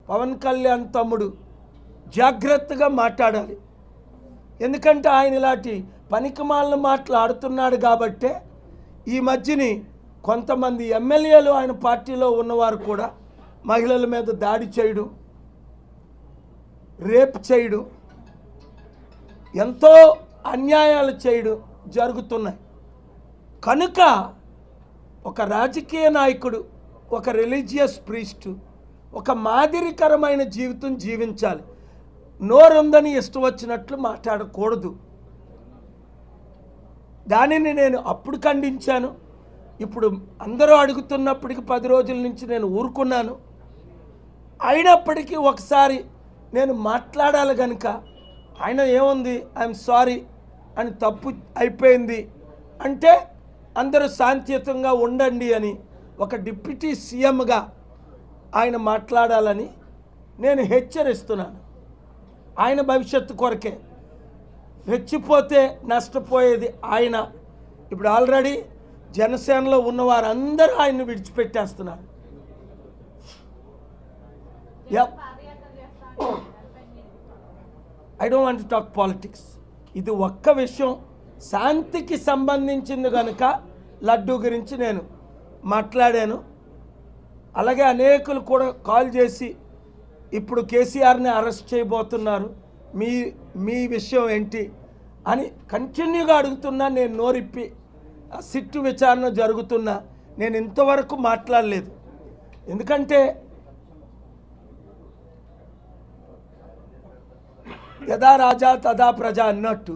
పవన్ కళ్యాణ్ తమ్ముడు జాగ్రత్తగా మాట్లాడాలి. ఎందుకంటే ఆయన ఇలాంటి పనికిమాలను మాట్లాడుతున్నాడు కాబట్టే ఈ మధ్యని కొంతమంది ఎమ్మెల్యేలు ఆయన పార్టీలో ఉన్నవారు కూడా మహిళల మీద దాడి చేయడం, రేప్ చేయడం, ఎంతో అన్యాయాలు చేయడం జరుగుతున్నాయి. కనుక ఒక రాజకీయ నాయకుడు, ఒక రిలీజియస్ ప్రీస్టు ఒక మాదిరికరమైన జీవితం జీవించాలి. నోరుందని ఇష్టం వచ్చినట్లు మాట్లాడకూడదు. దానిని నేను అప్పుడు ఖండించాను. ఇప్పుడు అందరూ అడుగుతున్నప్పటికీ 10 రోజుల నుంచి నేను ఊరుకున్నాను. అయినప్పటికీ ఒకసారి నేను మాట్లాడాలి కనుక ఆయన ఏముంది ఐఎమ్ సారీ అని తప్పు అయిపోయింది అంటే అందరూ శాంతియుతంగా ఉండండి అని ఒక డిప్యూటీ సీఎంగా ఆయన మాట్లాడాలని నేను హెచ్చరిస్తున్నాను. ఆయన భవిష్యత్తు కొరకే. రెచ్చిపోతే నష్టపోయేది ఆయన. ఇప్పుడు ఆల్రెడీ జనసేనలో ఉన్నవారందరూ ఆయన్ని విడిచిపెట్టేస్తున్నారు. I don't want to talk politics. ఇది ఒక్క విషయం శాంతికి సంబంధించింది కనుక లడ్డూ గురించి నేను మాట్లాడాను. అలాగే అనేకులు కూడా కాల్ చేసి ఇప్పుడు కేసీఆర్ని అరెస్ట్ చేయబోతున్నారు, మీ విషయం ఏంటి అని కంటిన్యూగా అడుగుతున్నా. నేను నోరిప్పి సిట్టు విచారణ జరుగుతున్నా నేను ఇంతవరకు మాట్లాడలేదు. ఎందుకంటే యథా రాజా తదా ప్రజ అన్నట్టు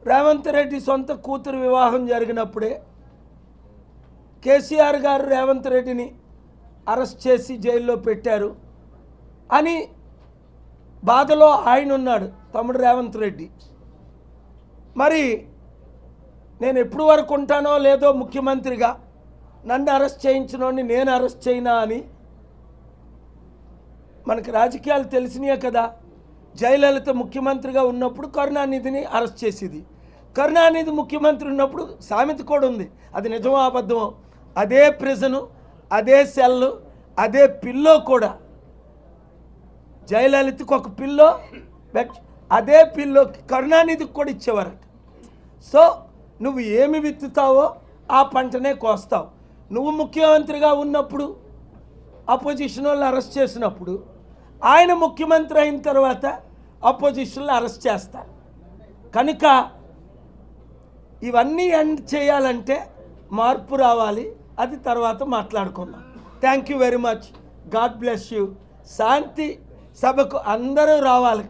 రేవంత్ రెడ్డి సొంత కూతురు వివాహం జరిగినప్పుడే కేసీఆర్ గారు రేవంత్ రెడ్డిని అరెస్ట్ చేసి జైల్లో పెట్టారు అని బాధలో ఆయన ఉన్నాడు, తమ్ముడు రేవంత్ రెడ్డి. మరి నేను ఎప్పుడు వరకు ఉంటానో లేదో ముఖ్యమంత్రిగా నన్ను అరెస్ట్ చేయించినోడిని నేను అరెస్ట్ చేయనా అని. మనకి రాజకీయాలు తెలిసినాయే కదా. జయలలిత ముఖ్యమంత్రిగా ఉన్నప్పుడు కరుణానిధిని అరెస్ట్ చేసేది. కరుణానిధి ముఖ్యమంత్రి ఉన్నప్పుడు సామెత కూడా ఉంది, అది నిజమో అబద్ధమో, అదే ప్రిజను, అదే సెల్లు, అదే పిల్లో కూడా జయలలితకు ఒక పిల్లో, అదే పిల్లో కరుణానిధికి కూడా ఇచ్చేవారట. సో నువ్వు ఏమి విత్తుతావో ఆ పంటనే కోస్తావు. నువ్వు ముఖ్యమంత్రిగా ఉన్నప్పుడు అపోజిషన్ వాళ్ళని అరెస్ట్ చేసినప్పుడు ఆయన ముఖ్యమంత్రి అయిన తర్వాత అపోజిషన్లు అరెస్ట్ చేస్తారు. కనుక ఇవన్నీ ఎండ్ చేయాలంటే మార్పు రావాలి. అది తర్వాత మాట్లాడుకుందాం. Thank you very much. God bless you. శాంతి సభకు అందరూ రావాలి.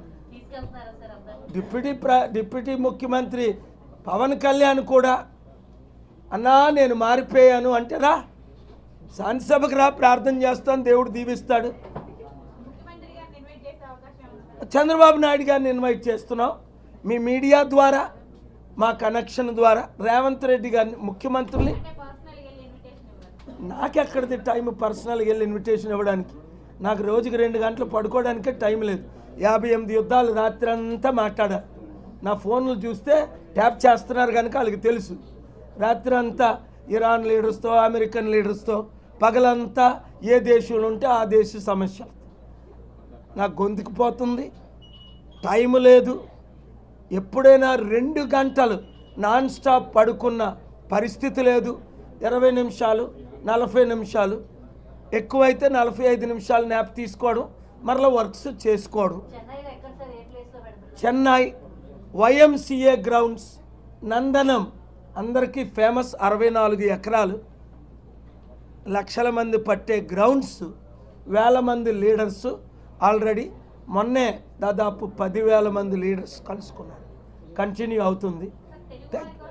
డిప్యూటీ ముఖ్యమంత్రి పవన్ కళ్యాణ్ కూడా అన్నా నేను మారిపోయాను అంటే రా, శాంతి సభకు రా, ప్రార్థన చేస్తాను, దేవుడు దీవిస్తాడు. చంద్రబాబు నాయుడు గారిని ఇన్వైట్ చేస్తున్నాం మీ మీడియా ద్వారా, మా కనెక్షన్ ద్వారా. రేవంత్ రెడ్డి గారిని ముఖ్యమంత్రిని నాకెక్కడిది టైం పర్సనల్గా వెళ్ళి ఇన్విటేషన్ ఇవ్వడానికి. నాకు రోజుకి 2 గంటలు పడుకోవడానికే టైం లేదు. 58 యుద్ధాలు రాత్రి అంతా మాట్లాడారు. నా ఫోన్లు చూస్తే ట్యాప్ చేస్తున్నారు కనుక వాళ్ళకి తెలుసు. రాత్రి అంతా ఇరాన్ లీడర్స్తో, అమెరికన్ లీడర్స్తో, పగలంతా ఏ దేశంలో ఉంటే ఆ దేశ సమస్యలు. నాకు గొంతుకుపోతుంది, టైం లేదు. ఎప్పుడైనా 2 గంటలు నాన్ స్టాప్ పడుకున్న పరిస్థితి లేదు. 20 నిమిషాలు, 40 నిమిషాలు, ఎక్కువైతే 45 నిమిషాలు న్యాప్ తీసుకోవడం, మరలా వర్క్స్ చేసుకోవడం. చెన్నై YMCA గ్రౌండ్స్, నందనం, అందరికీ ఫేమస్. 64 ఎకరాలు, లక్షల మంది పట్టే గ్రౌండ్స్, వేల మంది లీడర్స్. ఆల్రెడీ మొన్నే దాదాపు 10,000 మంది లీడర్స్ కలుసుకున్నారు. కంటిన్యూ అవుతుంది. Thank you.